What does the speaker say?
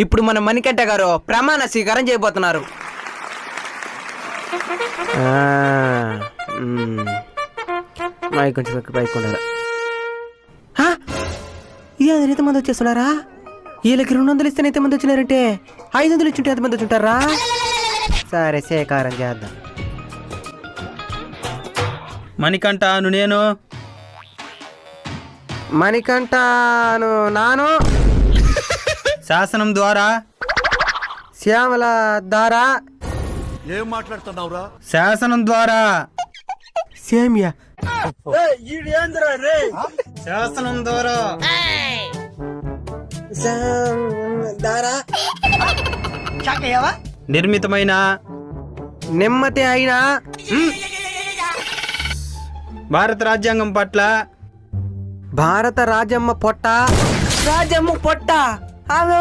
ఇప్పుడు మన మణికంఠ గారు ప్రమాణ స్వీకారం చేయబోతున్నారు. కొంచెం పైకి ఉండాలి. ఇది ఎంతమంది వచ్చేస్తున్నారా? వీళ్ళకి 200 ఇస్తే ఎంతమంది వచ్చినారంటే 500 ఇచ్చుంటే ఎంతమంది వచ్చుంటారా? సరే స్వీకారం చేద్దాం. మణికంఠను నేను, మణికంఠను నాను, శాసనం ద్వారా శ్యామల దారా, ఏం మాట్లాడుతున్నావురా? శాసనం ద్వారా సేమియా శాసనం ద్వారా దారా నిర్మితమైన నెమ్మది అయినా భారత రాజ్యాంగం పట్ల భారత రాజమ్మ పొట్ట ఆమె